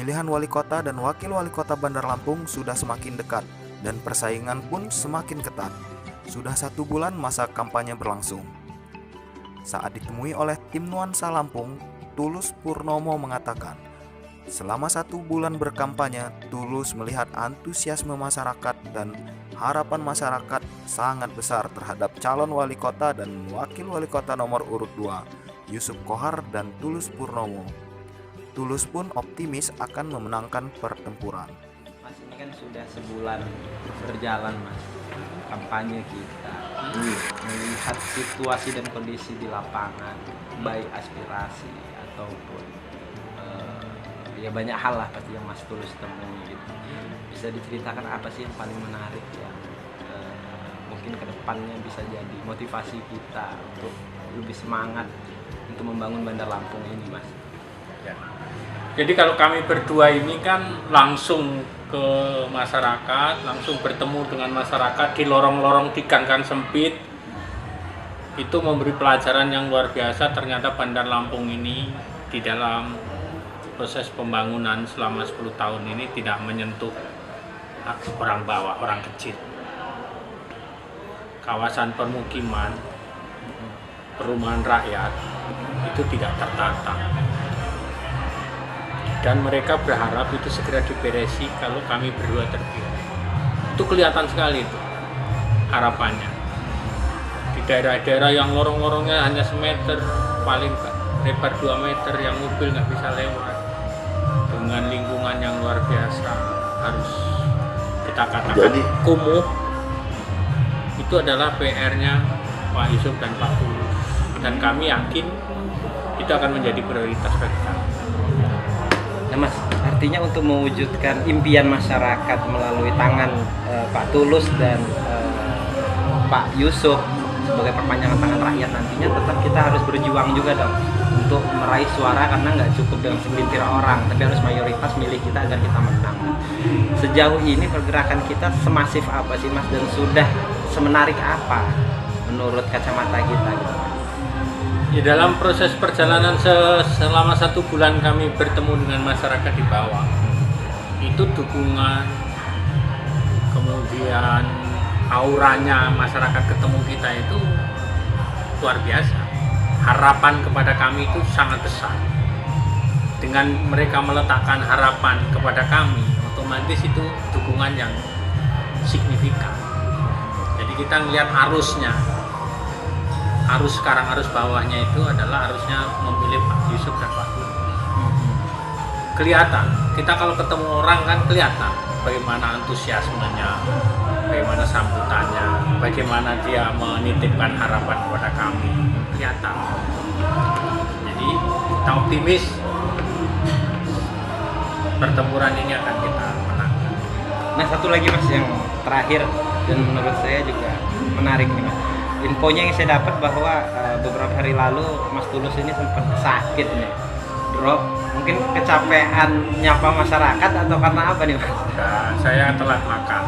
Pemilihan wali kota dan wakil wali kota Bandar Lampung sudah semakin dekat dan persaingan pun semakin ketat. Sudah 1 bulan masa kampanye berlangsung. Saat ditemui oleh tim Nuansa Lampung, Tulus Purnomo mengatakan, selama 1 bulan berkampanye, Tulus melihat antusiasme masyarakat dan harapan masyarakat sangat besar terhadap calon wali kota dan wakil wali kota nomor urut 2, Yusuf Kohar dan Tulus Purnomo. Tulus pun optimis akan memenangkan pertempuran. Mas, ini kan sudah sebulan berjalan, Mas, kampanye kita. Melihat situasi dan kondisi di lapangan, baik aspirasi ataupun ya banyak hal lah pasti yang Mas Tulus temui gitu. Bisa diceritakan apa sih yang paling menarik yang mungkin kedepannya bisa jadi motivasi kita untuk lebih semangat untuk membangun Bandar Lampung ini, Mas? Ya. Jadi kalau kami berdua ini kan langsung ke masyarakat, langsung bertemu dengan masyarakat di lorong-lorong di gang-gang sempit. Itu memberi pelajaran yang luar biasa. Ternyata Bandar Lampung ini di dalam proses pembangunan selama 10 tahun ini tidak menyentuh orang bawah, orang kecil. Kawasan permukiman, perumahan rakyat itu tidak tertata. Dan mereka berharap itu segera diberesi kalau kami berdua terpilih. Itu kelihatan sekali itu harapannya. Di daerah-daerah yang lorong-lorongnya hanya semeter, paling lebar 2 meter, yang mobil nggak bisa lewat, dengan lingkungan yang luar biasa, harus kita katakan kumuh. Itu adalah PR-nya Pak Yusuf dan Pak Tulus, dan kami yakin itu akan menjadi prioritas bagi kami. Nah, Mas, artinya untuk mewujudkan impian masyarakat melalui tangan Pak Tulus dan Pak Yusuf sebagai perpanjangan tangan rakyat, nantinya tetap kita harus berjuang juga dong untuk meraih suara, karena nggak cukup dengan segelintir orang, tapi harus mayoritas milih kita agar kita menang. Sejauh ini pergerakan kita semasif apa sih, Mas, dan sudah semenarik apa menurut kacamata kita gitu? Ya, dalam proses perjalanan selama 1 bulan kami bertemu dengan masyarakat di bawah, itu dukungan, kemudian auranya masyarakat ketemu kita itu luar biasa. Harapan kepada kami itu sangat besar. Dengan mereka meletakkan harapan kepada kami, otomatis itu dukungan yang signifikan. Jadi kita melihat arusnya. Arus sekarang, arus bawahnya itu adalah arusnya memilih Pak Yusuf dan Pak Tulus. Kelihatan, kita kalau ketemu orang kan kelihatan bagaimana antusiasmenya, bagaimana sambutannya, bagaimana dia menitipkan harapan kepada kami, kelihatan. Jadi kita optimis pertempuran ini akan kita menang. Nah, satu lagi, Mas, yang terakhir dan menurut saya juga menarik nih, Mas. Infonya yang saya dapat bahwa beberapa hari lalu Mas Tulus ini sempat sakit nih, drop. Mungkin kecapean nyapa masyarakat atau karena apa nih, Mas? Nah, saya telat makan.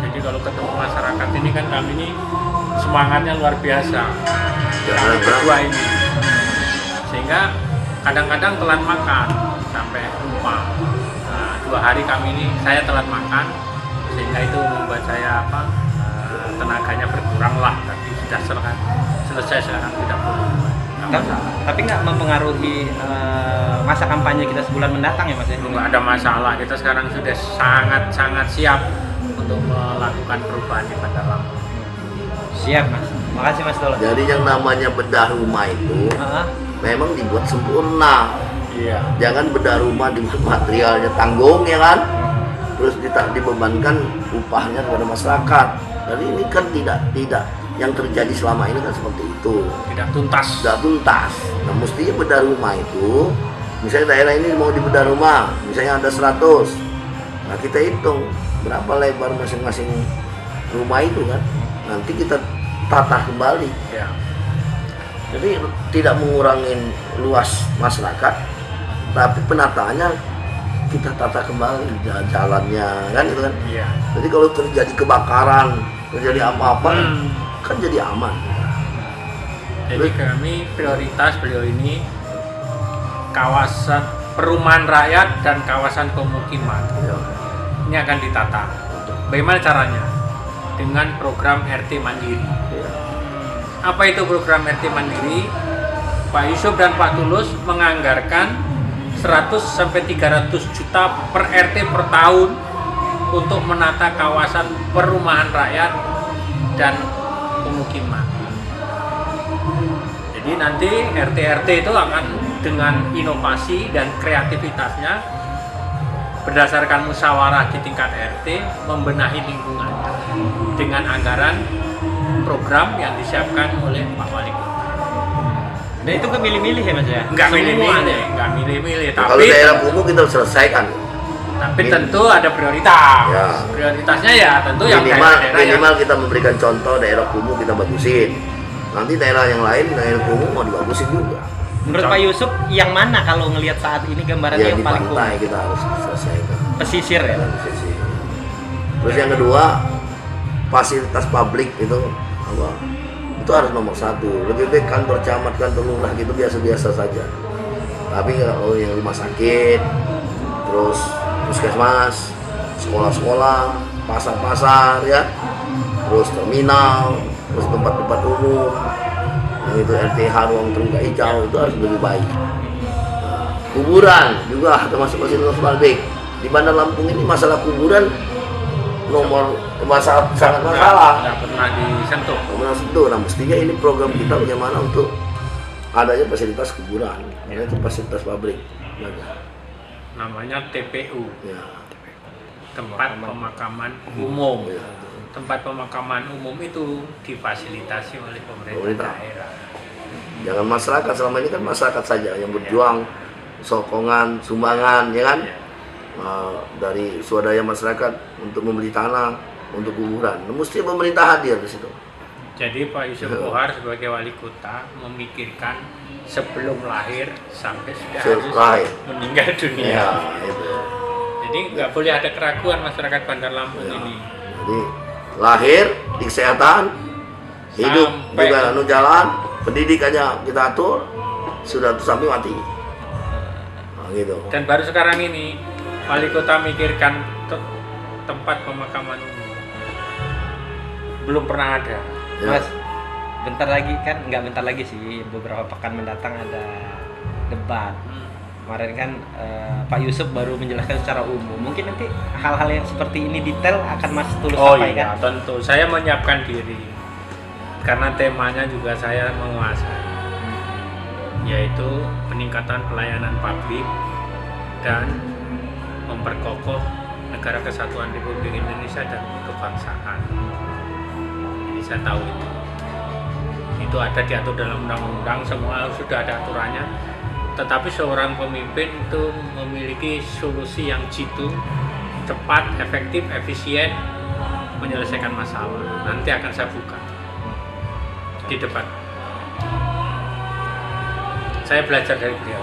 Jadi kalau ketemu masyarakat ini kan kami ini semangatnya luar biasa. Kami berdua ini, sehingga kadang-kadang telat makan sampai lupa. Nah, 2 hari kami ini saya telat makan, sehingga itu membuat saya tenaganya berkurang lah, tapi sudah selesai sekarang, tidak perlu. Tapi nggak mempengaruhi masa kampanye kita sebulan mendatang ya, Mas? Nggak ada masalah, kita sekarang sudah sangat siap untuk melakukan perubahan di Bandar Lampung. Siap, Mas. Makasih, Mas Tulus. Jadi yang namanya bedah rumah itu memang dibuat sempurna. Iya. Jangan bedah rumah di materialnya tanggung, ya kan? Terus dibebankan upahnya kepada masyarakat. Jadi ini kan tidak yang terjadi selama ini kan seperti itu. Tidak tuntas. Tidak tuntas. Nah, mestinya bedah rumah itu, misalnya daerah ini mau dibedah rumah, misalnya ada 100. Nah, kita hitung berapa lebar masing-masing rumah itu kan. Nanti kita tata kembali. Ya. Jadi tidak mengurangi luas masyarakat, tapi penataannya kita tata kembali jalannya kan, itu kan. Iya. Jadi kalau terjadi kebakaran, terjadi apa-apa kan jadi aman. Jadi kami prioritas beliau ini kawasan perumahan rakyat dan kawasan pemukiman. Ya. Ini akan ditata. Bagaimana caranya? Dengan program RT Mandiri. Ya. Apa itu program RT Mandiri? Pak Yusuf dan Pak Tulus menganggarkan 100 sampai 300 juta per RT per tahun untuk menata kawasan perumahan rakyat dan pemukiman. Jadi nanti RT-RT itu akan dengan inovasi dan kreativitasnya berdasarkan musyawarah di tingkat RT membenahi lingkungannya dengan anggaran program yang disiapkan oleh Pak Wali Kota. Dan itu kemilih-milih ya Mas ya? Enggak Semua milih-milih, ada. enggak milih-milih, Kalau tapi daerah kumuh kita harus selesaikan. tentu ada prioritas. Ya. Prioritasnya ya tentu yang Minimal, daerah-daerah yang minimal kita memberikan contoh daerah kumuh kita bagusin. Nanti daerah yang lain, daerah kumuh mau dibagusin juga. Menurut Pak Yusuf, yang mana kalau ngelihat saat ini gambarannya Ya yang di paling pantai kumuh? kita harus selesaikan. Pesisir ya? Sisi. Terus yang kedua, fasilitas publik itu apa? Itu harus nomor satu. Lebih baik kantor camat, kantor lurah gitu biasa-biasa saja. Tapi kalau yang rumah sakit, terus puskesmas, sekolah-sekolah, pasar-pasar ya, terus terminal, terus tempat-tempat umum, yang itu RTH, ruang terbuka hijau itu harus lebih baik. Kuburan juga termasuk fasilitas publik. Di Bandar Lampung ini masalah kuburan sangat masalah. nggak pernah disentuh. Nah, mestinya ini program kita bagaimana untuk adanya fasilitas kuburan, itu fasilitas pabrik. Namanya TPU, Ya. tempat pemakaman umum. Ya. Tempat pemakaman umum itu difasilitasi oleh pemerintah daerah. Jangan masyarakat, selama ini kan masyarakat saja yang berjuang, sokongan, sumbangan, ya kan? Dari swadaya masyarakat untuk membeli tanah untuk kuburan. Mesti pemerintah hadir di situ. Jadi Pak Yusuf Kohar sebagai wali kota memikirkan sebelum lahir sampai sudah harus Lahir. meninggal dunia. Ya, itu. Jadi nggak boleh ada keraguan masyarakat Bandar Lampung Ya. ini. Jadi lahir di kesehatan, hidup Sampai- juga anu jalan, pendidikannya kita atur, sudah tuh sampai mati. Nah, gitu. Dan baru sekarang ini wali kota mikirkan tempat pemakaman umum. Belum pernah ada. Ya. Mas, bentar lagi kan, nggak bentar lagi sih, beberapa pekan mendatang ada debat. Kemarin kan Pak Yusuf baru menjelaskan secara umum. Mungkin nanti hal-hal yang seperti ini detail akan Mas Tulus Oh sampaikan. iya, tentu. Saya menyiapkan diri. Karena temanya juga saya menguasai. Yaitu peningkatan pelayanan publik dan memperkokoh negara kesatuan Republik Indonesia dan kebangsaan. Jadi saya tahu itu ada diatur dalam undang-undang, semua sudah ada aturannya. Tetapi seorang pemimpin itu memiliki solusi yang jitu, cepat, efektif, efisien menyelesaikan masalah. Nanti akan saya buka di debat. Saya belajar dari beliau.